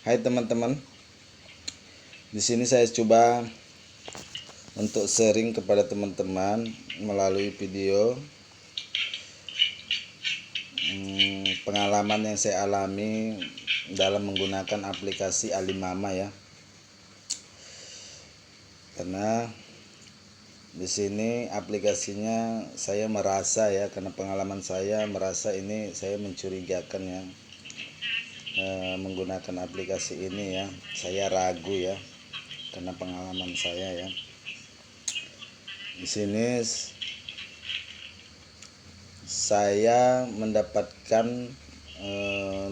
Hai teman-teman, di sini saya coba untuk sharing kepada teman-teman melalui video pengalaman yang saya alami dalam menggunakan aplikasi Alimama ya. Karena di sini aplikasinya saya merasa ya, karena pengalaman saya merasa ini saya mencurigakan ya. Menggunakan aplikasi ini ya, saya ragu ya karena pengalaman saya ya. Di sini saya mendapatkan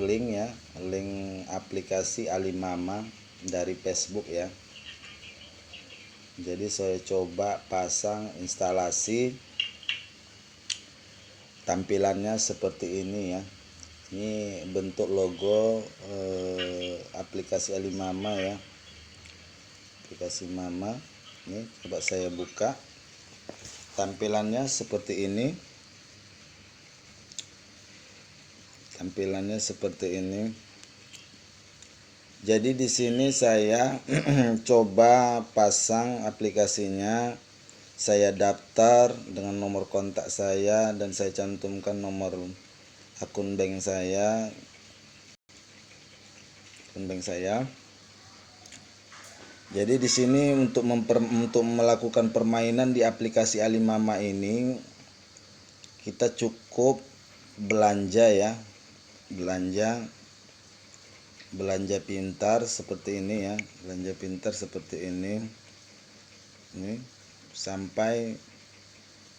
link ya, link aplikasi Alimama dari Facebook ya. Jadi saya coba pasang instalasi, tampilannya seperti ini ya. Ini bentuk logo aplikasi Alimama ya, aplikasi Mama. Ini coba saya buka, tampilannya seperti ini. Jadi di sini saya coba pasang aplikasinya, saya daftar dengan nomor kontak saya dan saya cantumkan nomor akun bank saya. Jadi di sini untuk melakukan permainan di aplikasi Alimama ini kita cukup belanja ya, belanja pintar seperti ini ya, ini sampai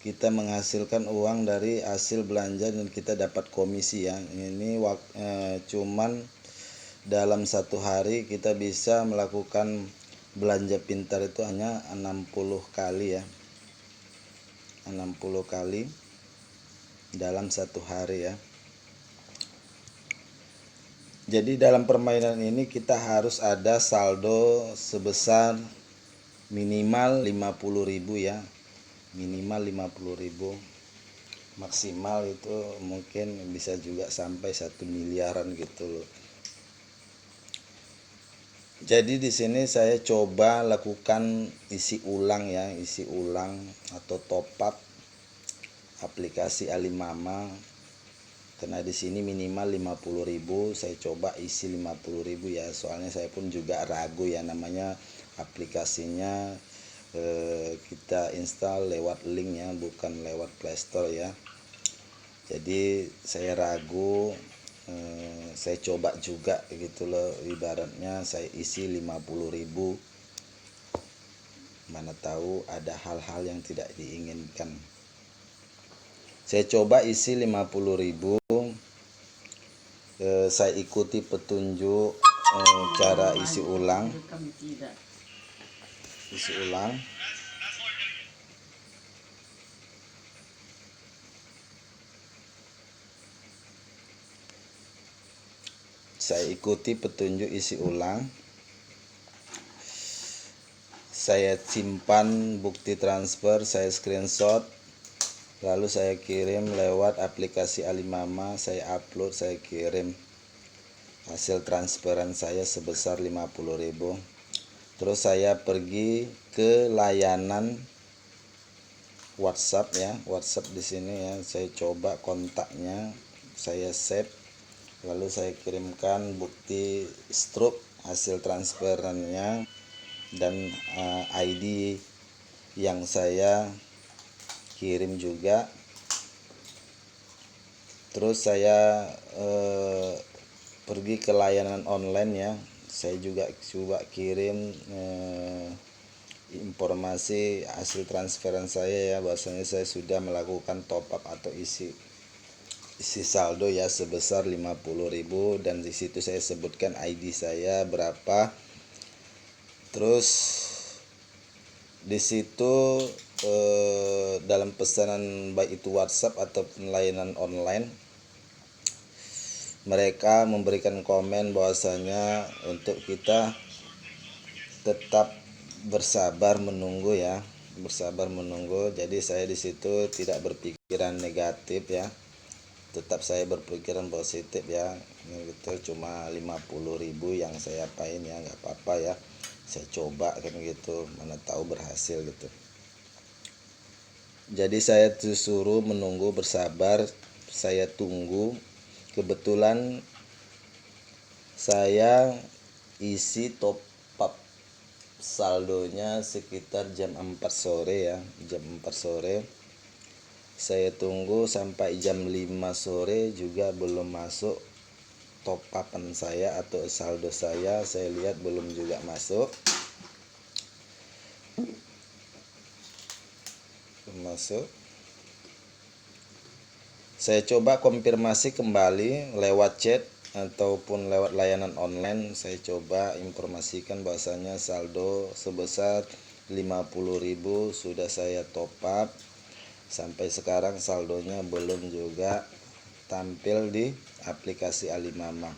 kita menghasilkan uang dari hasil belanja dan kita dapat komisi ya. Ini cuman dalam satu hari kita bisa melakukan belanja pintar itu hanya 60 kali ya, 60 kali dalam satu hari ya. Jadi dalam permainan ini kita harus ada saldo sebesar minimal 50.000 ya, minimal 50.000, maksimal itu mungkin bisa juga sampai 1 miliaran gitu loh. Jadi di sini saya coba lakukan isi ulang ya, isi ulang atau top up aplikasi Alimama. Karena di sini minimal 50.000, saya coba isi 50.000 ya. Soalnya saya pun juga ragu ya, namanya aplikasinya kita install lewat link ya, bukan lewat Playstore ya. Jadi saya ragu, saya coba juga gitu loh, ibaratnya saya isi 50.000, mana tahu ada hal-hal yang tidak diinginkan. Saya coba isi 50.000, saya ikuti petunjuk cara isi ulang. Saya ikuti petunjuk isi ulang. Saya simpan bukti transfer, saya screenshot, lalu saya kirim lewat aplikasi Alimama, saya upload, saya kirim hasil transferan saya sebesar 50.000. Terus saya pergi ke layanan WhatsApp ya, WhatsApp di sini ya, saya coba kontaknya, saya save, lalu saya kirimkan bukti struk hasil transferannya dan ID yang saya kirim juga. Terus saya pergi ke layanan online ya, saya juga coba kirim informasi hasil transferan saya ya, bahwasanya saya sudah melakukan top up atau isi saldo ya sebesar 50.000, dan di situ saya sebutkan ID saya berapa. Terus di situ dalam pesanan baik itu WhatsApp atau layanan online, mereka memberikan komen bahwasanya untuk kita tetap bersabar menunggu ya, bersabar menunggu. Jadi saya di situ tidak berpikiran negatif ya, tetap saya berpikiran positif ya, gitu. Cuma 50.000 yang saya apain ya, nggak apa-apa ya, saya coba kan gitu, mana tahu berhasil gitu. Jadi saya disuruh menunggu, bersabar, saya tunggu. Kebetulan saya isi top up saldonya sekitar jam 4 sore ya, jam 4 sore. Saya tunggu sampai jam 5 sore juga belum masuk top upan saya atau saldo saya lihat belum juga masuk. Saya coba konfirmasi kembali lewat chat ataupun lewat layanan online. Saya coba informasikan bahwasanya saldo sebesar 50.000 sudah saya top up. Sampai sekarang saldonya belum juga tampil di aplikasi Alimama.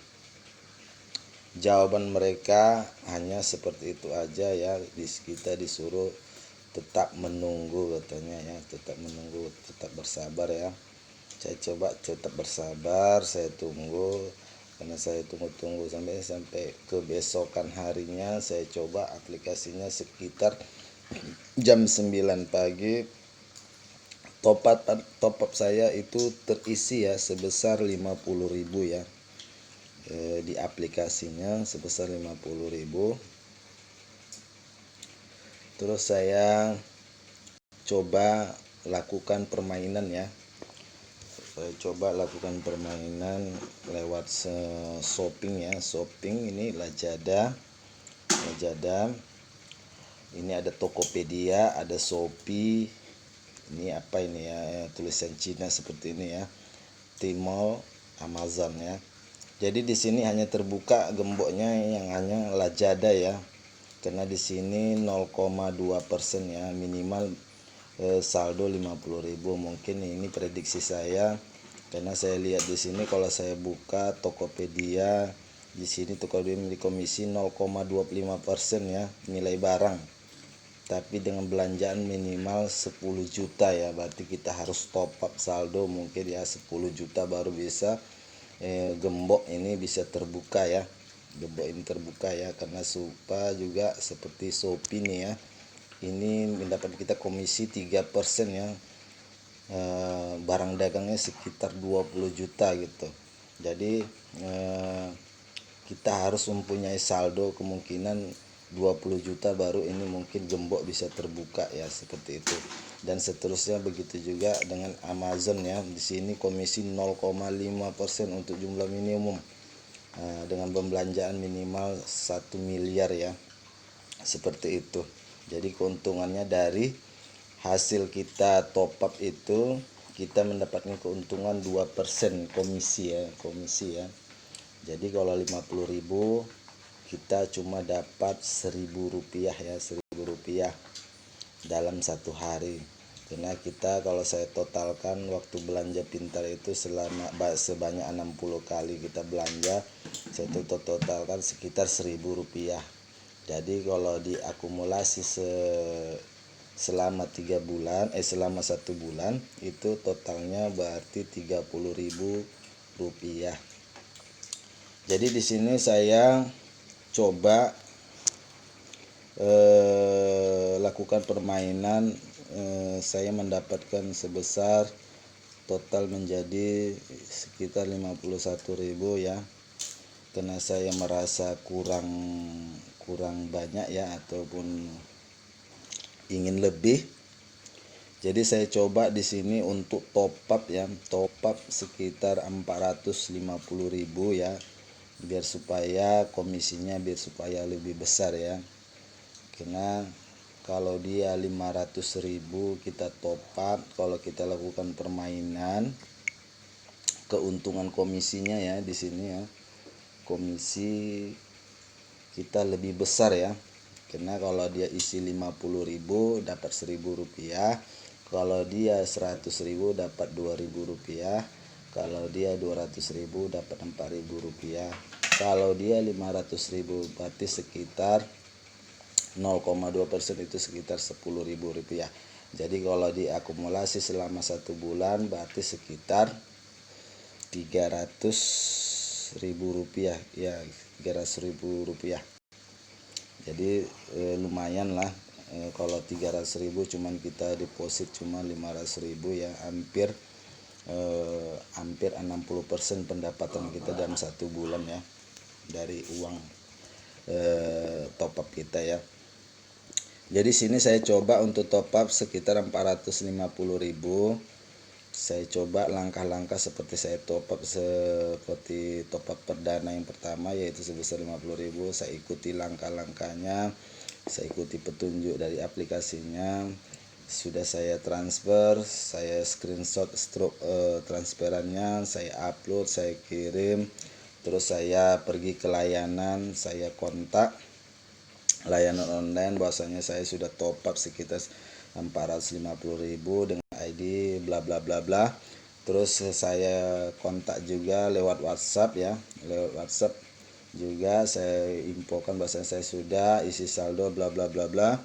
Jawaban mereka hanya seperti itu aja ya, kita disuruh tetap menunggu katanya ya, tetap menunggu, tetap bersabar ya. Saya coba tetap bersabar, saya tunggu, karena saya tunggu sampai kebesokan harinya. Saya coba aplikasinya sekitar jam 9 pagi. Top up saya itu terisi ya sebesar 50.000 ya, di aplikasinya sebesar 50.000. Terus saya coba lakukan permainan ya, saya coba lakukan permainan lewat shopping ya, shopping ini Lazada, ini ada Tokopedia, ada Shopee, ini apa ini ya, tulisan Cina seperti ini ya, Tmall, Amazon ya. Jadi di sini hanya terbuka gemboknya yang hanya Lazada ya, karena di sini 0,2% ya, minimal saldo 50.000. Mungkin ini prediksi saya, karena saya lihat di sini kalau saya buka Tokopedia, di sini Tokopedia di komisi 0,25% ya nilai barang. Tapi dengan belanjaan minimal 10 juta ya, berarti kita harus top up saldo mungkin ya 10 juta baru bisa gembok ini bisa terbuka ya, gembok ini terbuka ya. Karena Supa juga seperti Shopee nih ya, ini mendapat kita komisi 3% ya, barang dagangnya sekitar 20 juta gitu. Jadi kita harus mempunyai saldo kemungkinan 20 juta baru ini mungkin gembok bisa terbuka ya, seperti itu. Dan seterusnya begitu juga dengan Amazon ya, di sini komisi 0,5% untuk jumlah minimum, dengan pembelanjaan minimal 1 miliar ya, seperti itu. Jadi keuntungannya dari hasil kita top up itu kita mendapatkan keuntungan 2% komisi ya. Jadi kalau 50.000 kita cuma dapat 1.000 rupiah ya, 1.000 rupiah dalam satu hari. Karena kita kalau saya totalkan waktu belanja pintar itu sebanyak 60 kali kita belanja, saya totalkan sekitar 1.000 rupiah. Jadi kalau diakumulasi selama 3 bulan, selama 1 bulan itu totalnya berarti 30.000 rupiah. Jadi di sini saya coba lakukan permainan, saya mendapatkan sebesar total menjadi sekitar 51.000 ya, karena saya merasa kurang banyak ya, ataupun ingin lebih. Jadi saya coba di sini untuk top up ya, top up sekitar 450.000 ya, biar supaya komisinya supaya lebih besar ya. Karena kalau dia 500.000 kita top up, kalau kita lakukan permainan keuntungan komisinya ya di sini ya, komisi kita lebih besar ya. Karena kalau dia isi 50.000 dapat 1.000 rupiah, kalau dia 100.000 dapat 2.000 rupiah, kalau dia 200.000 dapat 4.000 rupiah, kalau dia 500.000 berarti sekitar 0,2% itu sekitar 10.000 rupiah. Jadi kalau diakumulasi selama 1 bulan berarti sekitar Rp300.000 ya, Rp300.000. Jadi lumayan lah. Kalau 300.000 cuman kita deposit cuma 500.000 ya, hampir 60% pendapatan kita dalam 1 bulan ya, dari uang top up kita ya. Jadi sini saya coba untuk top up sekitar 450.000. Saya coba langkah-langkah seperti saya top up, seperti top up perdana yang pertama yaitu sebesar 50.000. Saya ikuti langkah-langkahnya, saya ikuti petunjuk dari aplikasinya. Sudah saya transfer, saya screenshot transferannya, saya upload, saya kirim. Terus saya pergi ke layanan, saya kontak layanan online bahwasanya saya sudah top up sekitar 450.000 dengan ID bla bla bla bla. Terus saya kontak juga lewat WhatsApp ya, lewat WhatsApp juga saya infokan bahwasanya saya sudah isi saldo bla bla bla bla.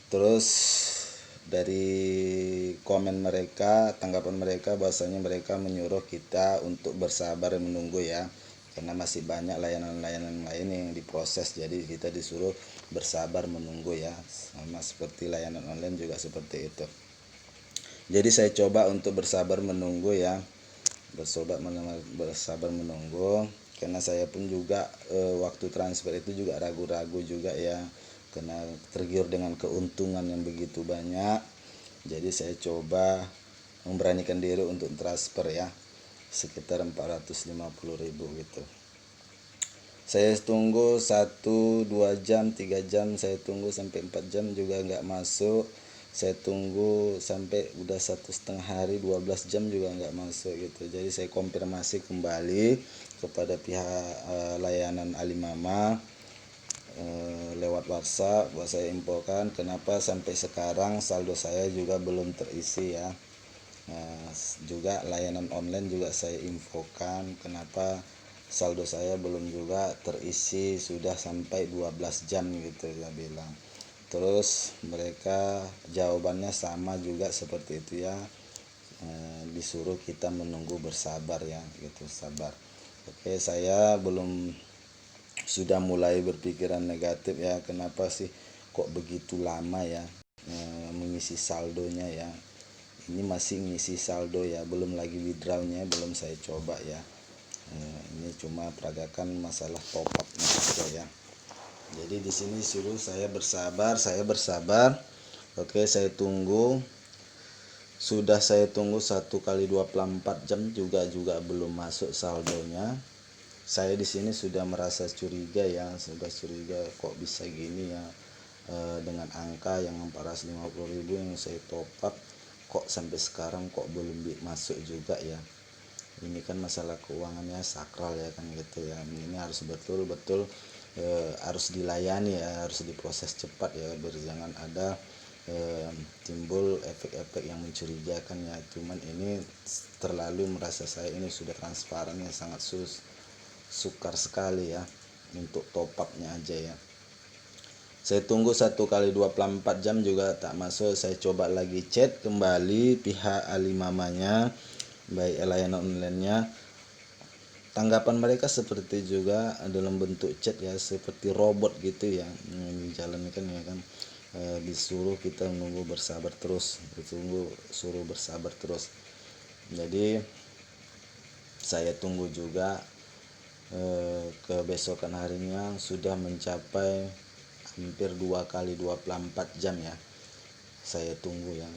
Terus dari komen mereka, tanggapan mereka bahwasanya mereka menyuruh kita untuk bersabar dan menunggu ya, karena masih banyak layanan-layanan lain yang diproses, jadi kita disuruh bersabar menunggu ya, sama seperti layanan online juga seperti itu. Jadi saya coba untuk bersabar menunggu ya, bersabar menunggu, karena saya pun juga waktu transfer itu juga ragu-ragu juga ya, karena tergiur dengan keuntungan yang begitu banyak. Jadi saya coba memberanikan diri untuk transfer ya, sekitar 450.000 gitu. Saya tunggu 1-2 jam 3 jam, saya tunggu sampai 4 jam juga nggak masuk. Saya tunggu sampai udah 1,5 hari 12 jam juga nggak masuk gitu. Jadi saya konfirmasi kembali kepada pihak layanan Alimama lewat WhatsApp, buat saya infokan kenapa sampai sekarang saldo saya juga belum terisi ya. Juga layanan online juga saya infokan kenapa saldo saya belum juga terisi, sudah sampai 12 jam gitu saya bilang. Terus mereka jawabannya sama juga seperti itu ya, disuruh kita menunggu bersabar ya gitu, sabar. Oke, saya belum, sudah mulai berpikiran negatif ya, kenapa sih kok begitu lama ya mengisi saldonya ya. Ini masih ngisi saldo ya, belum lagi withdrawnya belum saya coba ya. Ini cuma peragakan masalah top up saja ya. Jadi di sini suruh saya bersabar, saya bersabar. Oke, saya tunggu. Sudah saya tunggu 1 kali 24 jam juga belum masuk saldonya. Saya di sini sudah merasa curiga ya, sudah curiga kok bisa gini ya, dengan angka yang 450.000 yang saya top up kok sampai sekarang kok belum masuk juga ya. Ini kan masalah keuangannya sakral ya kan gitu ya, ini harus betul-betul harus dilayani ya, harus diproses cepat ya, biar jangan ada timbul efek-efek yang mencurigakan ya. Cuman ini terlalu merasa saya ini sudah transparan ya, sangat sukar sekali ya untuk top upnya aja ya. Saya tunggu 1 kali 24 jam juga tak masuk. Saya coba lagi chat kembali pihak Alimamanya, baik layanan online-nya. Tanggapan mereka seperti juga dalam bentuk chat ya, seperti robot gitu ya, menjalankan ya kan. Disuruh kita menunggu bersabar terus, suruh bersabar terus. Jadi saya tunggu juga, kebesokan harinya sudah mencapai hampir 2 kali 24 jam ya. Saya tunggu ya,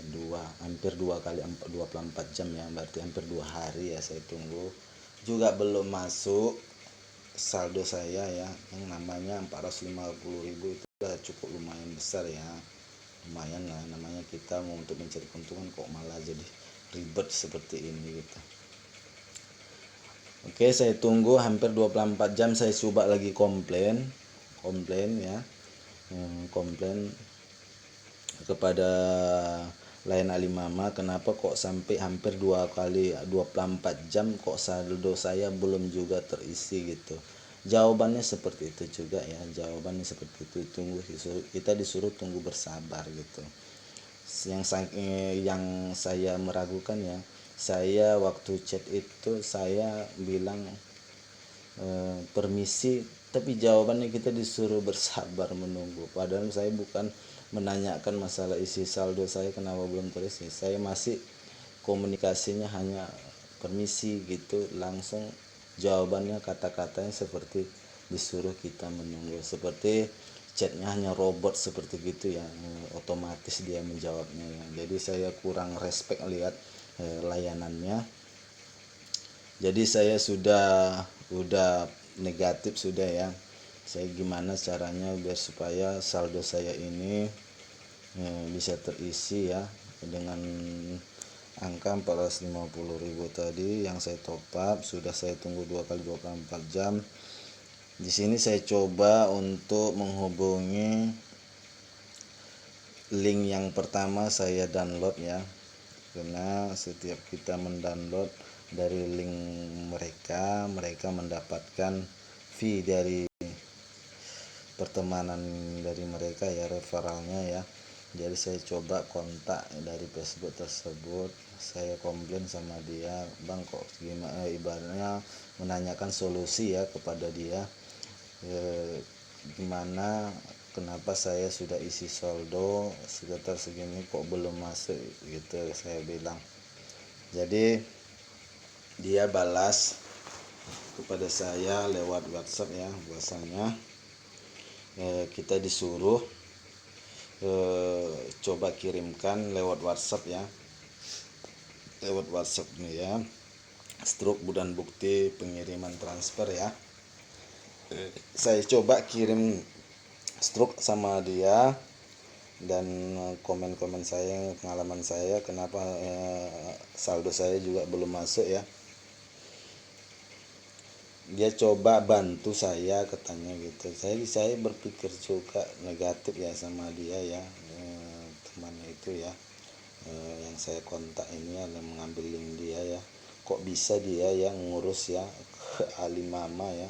hampir 2 kali 24 jam ya, berarti hampir 2 hari ya saya tunggu, juga belum masuk saldo saya ya. Yang namanya 450.000 itu udah cukup lumayan besar ya, lumayan lah, namanya kita mau untuk mencari keuntungan kok malah jadi ribet seperti ini gitu. Oke, saya tunggu hampir 24 jam, saya coba lagi komplain ya, komplain kepada layanan Alimama, kenapa kok sampai hampir 2 kali 24 jam kok saldo saya belum juga terisi gitu. Jawabannya seperti itu juga ya, jawabannya seperti itu, kita disuruh tunggu bersabar gitu. Yang saya meragukan ya, saya waktu chat itu saya bilang permisi, tapi jawabannya kita disuruh bersabar menunggu, padahal saya bukan menanyakan masalah isi saldo saya kenapa belum terisi. Saya masih komunikasinya hanya permisi gitu, langsung jawabannya kata-katanya seperti disuruh kita menunggu, seperti chatnya hanya robot seperti gitu ya, otomatis dia menjawabnya ya. Jadi saya kurang respect lihat layanannya. Jadi saya udah negatif sudah ya. Saya gimana caranya biar supaya saldo saya ini bisa terisi ya dengan angka 450.000 tadi yang saya top up. Sudah saya tunggu 2 kali 24 jam. Di sini saya coba untuk menghubungi link yang pertama saya download ya, karena setiap kita mendownload dari link mereka mendapatkan fee dari pertemanan dari mereka ya, referralnya ya. Jadi saya coba kontak dari Facebook tersebut, saya komplain sama dia, bang kok gimana, ibaratnya menanyakan solusi ya kepada dia, gimana kenapa saya sudah isi saldo sekitar segini kok belum masuk gitu saya bilang. Jadi dia balas kepada saya lewat WhatsApp ya, bahwasanya kita disuruh coba kirimkan lewat WhatsApp ya, lewat WhatsApp nih ya, struk dan bukti pengiriman transfer ya. Saya coba kirim struk sama dia dan komen-komen saya, pengalaman saya kenapa saldo saya juga belum masuk ya. Dia coba bantu saya katanya gitu. Saya berpikir juga negatif ya sama dia ya, temannya itu ya, yang saya kontak ini ya, yang mengambil link dia ya, kok bisa dia yang ngurus ya ke Alimama ya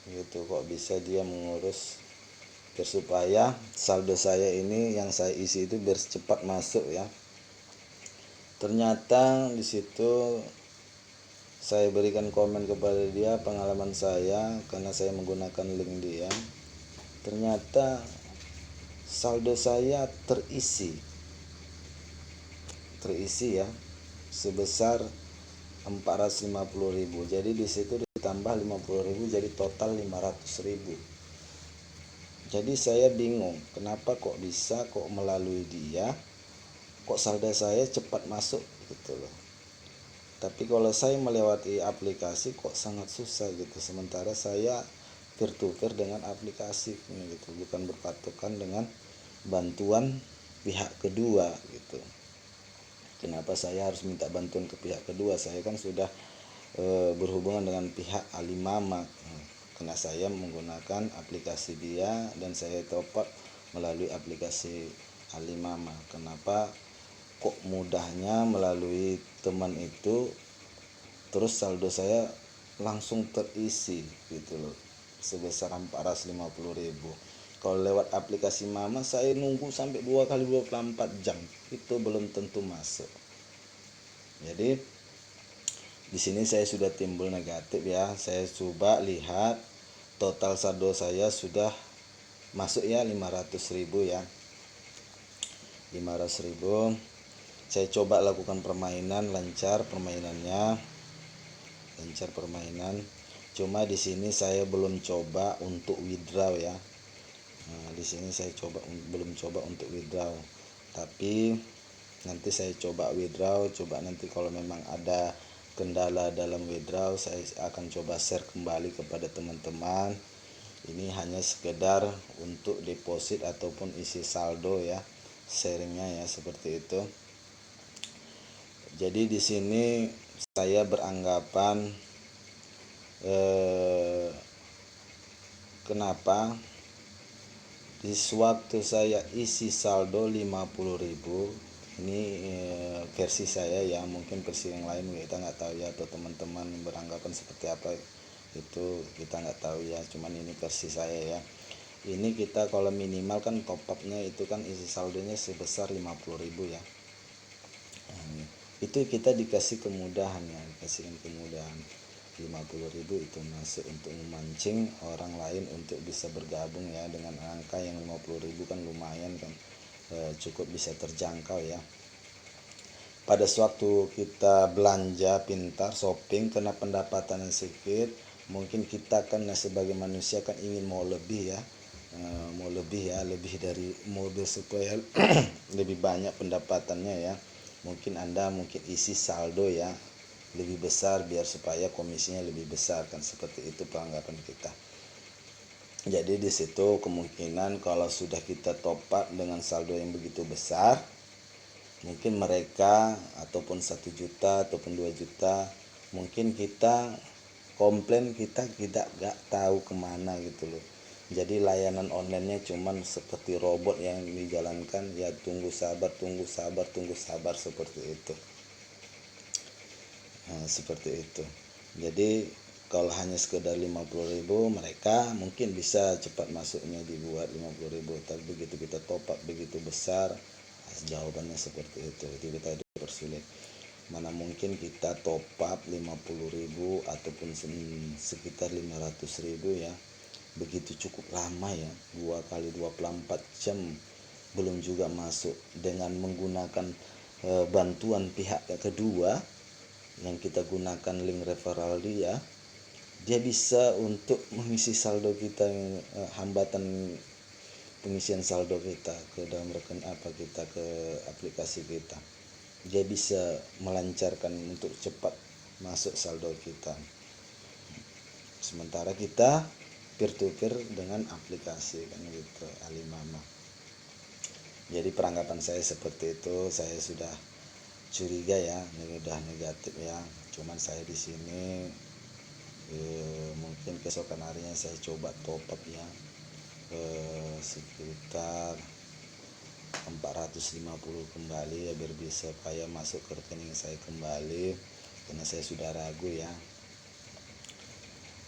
gitu, kok bisa dia mengurus biar supaya saldo saya ini yang saya isi itu biar cepat masuk ya. Ternyata di situ saya berikan komen kepada dia pengalaman saya karena saya menggunakan link dia. Ternyata saldo saya terisi ya sebesar 450.000. Jadi di situ ditambah 50.000 jadi total 500.000. Jadi saya bingung kenapa kok bisa, kok melalui dia kok saldo saya cepat masuk gitu loh. Tapi kalau saya melewati aplikasi kok sangat susah gitu, sementara saya peer to peer dengan aplikasi gitu, bukan berpatokan dengan bantuan pihak kedua gitu. Kenapa saya harus minta bantuan ke pihak kedua? Saya kan sudah berhubungan dengan pihak Alimama karena saya menggunakan aplikasi dia dan saya top up melalui aplikasi Alimama. Kenapa kok mudahnya melalui teman itu terus saldo saya langsung terisi gitu loh sebesar 450.000. Kalau lewat aplikasi Mama saya nunggu sampai 2 kali 24 jam itu belum tentu masuk. Jadi di sini saya sudah timbul negatif ya. Saya coba lihat total saldo saya sudah masuk ya 500.000 ya, 500.000. Saya coba lakukan permainan, lancar permainannya, cuma di sini saya belum coba untuk withdraw ya. Nah, di sini saya belum coba untuk withdraw, tapi nanti saya coba withdraw. Coba nanti kalau memang ada kendala dalam withdraw saya akan coba share kembali kepada teman-teman. Ini hanya sekedar untuk deposit ataupun isi saldo ya, sharingnya ya seperti itu. Jadi di sini saya beranggapan kenapa di sewaktu saya isi saldo 50.000 ini versi saya ya, mungkin versi yang lain kita nggak tahu ya, atau teman-teman beranggapan seperti apa itu kita nggak tahu ya, cuman ini versi saya ya. Ini kita kalau minimal kan top upnya itu kan isi saldonya sebesar 50.000 ya. itu kita dikasih kemudahan ya, dikasihkan kemudahan 50.000 itu masuk untuk memancing orang lain untuk bisa bergabung ya. Dengan angka yang 50.000 kan lumayan kan, cukup bisa terjangkau ya. Pada sewaktu kita belanja pintar, shopping, kena pendapatan yang sedikit, mungkin kita kan sebagai manusia kan ingin mau lebih ya, mau lebih ya, lebih dari mobil supaya lebih banyak pendapatannya ya. Mungkin Anda isi saldo ya lebih besar biar supaya komisinya lebih besar kan, seperti itu peranggapan kita. Jadi di situ kemungkinan kalau sudah kita top up dengan saldo yang begitu besar, mungkin mereka ataupun 1 juta ataupun 2 juta, mungkin kita komplain, kita tidak tahu kemana gitu loh. Jadi layanan onlinenya cuman seperti robot yang dijalankan ya, tunggu sabar seperti itu. Nah, seperti itu. Jadi kalau hanya sekedar 50.000, mereka mungkin bisa cepat masuknya dibuat 50.000, tapi begitu kita top up begitu besar, jawabannya seperti itu kita dipersulit. Mana mungkin kita top up 50.000 ataupun sekitar 500.000 ya, begitu cukup lama ya, 2 kali 24 jam belum juga masuk. Dengan menggunakan bantuan pihak kedua yang kita gunakan link referral dia bisa untuk mengisi saldo kita yang hambatan pengisian saldo kita ke dalam rekening kita ke aplikasi kita. Dia bisa melancarkan untuk cepat masuk saldo kita. Sementara kita peer to peer dengan aplikasi kan gitu, Alimama. Jadi peranggapan saya seperti itu. Saya sudah curiga ya, ini udah negatif ya. Cuman saya di sini mungkin keesokan harinya saya coba top up ya, sekitar 450 kembali ya, biar bisa supaya masuk ke rekening saya kembali, karena saya sudah ragu ya.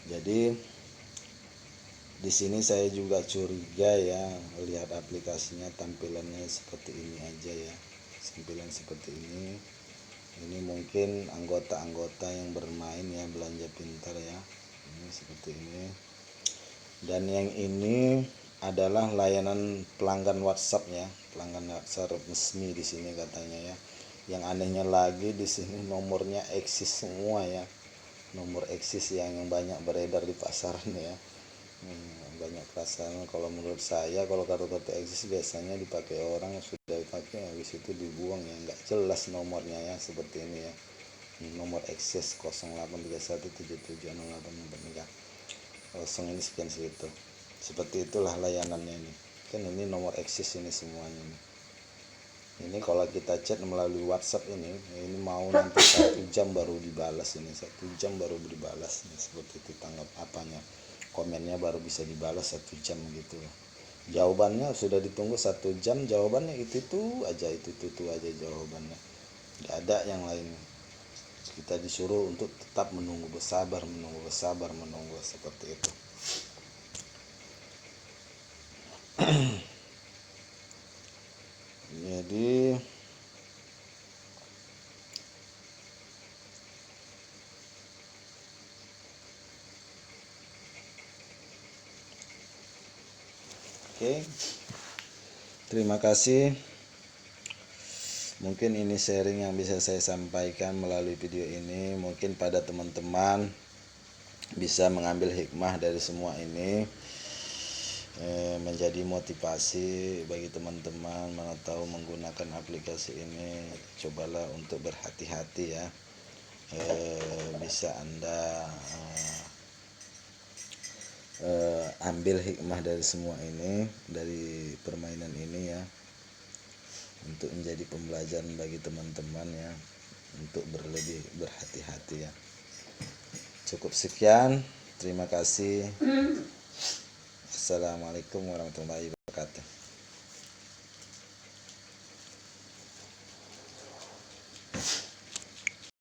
Jadi di sini saya juga curiga ya, lihat aplikasinya tampilannya seperti ini aja ya, tampilan seperti ini. Ini mungkin anggota-anggota yang bermain ya, belanja pintar ya, ini seperti ini. Dan yang ini adalah layanan pelanggan WhatsApp ya, pelanggan WhatsApp resmi di sini katanya ya. Yang anehnya lagi di sini nomornya eksis semua ya, nomor eksis yang banyak beredar di pasaran ya. Banyak pasaran. Kalau menurut saya, kalau kartu eksis biasanya dipakai orang yang sudah dipakai, habis itu dibuang ya, nggak jelas nomornya ya, seperti ini ya. Nomor eksis 0831770843 ini sekian segitu. Seperti itulah layanannya ini. Kan ini nomor eksis ini semuanya ini. Ini kalau kita chat melalui WhatsApp ini mau nanti 1 jam baru dibalas ini, 1 jam baru dibalas ini, seperti itu tanggap apanya, komennya baru bisa dibalas 1 jam gitu. Jawabannya sudah ditunggu 1 jam, jawabannya itu aja jawabannya, nggak ada yang lain. Kita disuruh untuk tetap menunggu, bersabar, seperti itu. Jadi oke, terima kasih. Mungkin ini sharing yang bisa saya sampaikan melalui video ini. Mungkin pada teman-teman bisa mengambil hikmah dari semua ini, menjadi motivasi bagi teman-teman. Mana tahu menggunakan aplikasi ini, cobalah untuk berhati-hati ya. Bisa Anda ambil hikmah dari semua ini, dari permainan ini ya, untuk menjadi pembelajaran bagi teman-teman ya, untuk berlebih berhati-hati ya. Cukup sekian, terima kasih. Assalamualaikum warahmatullahi wabarakatuh.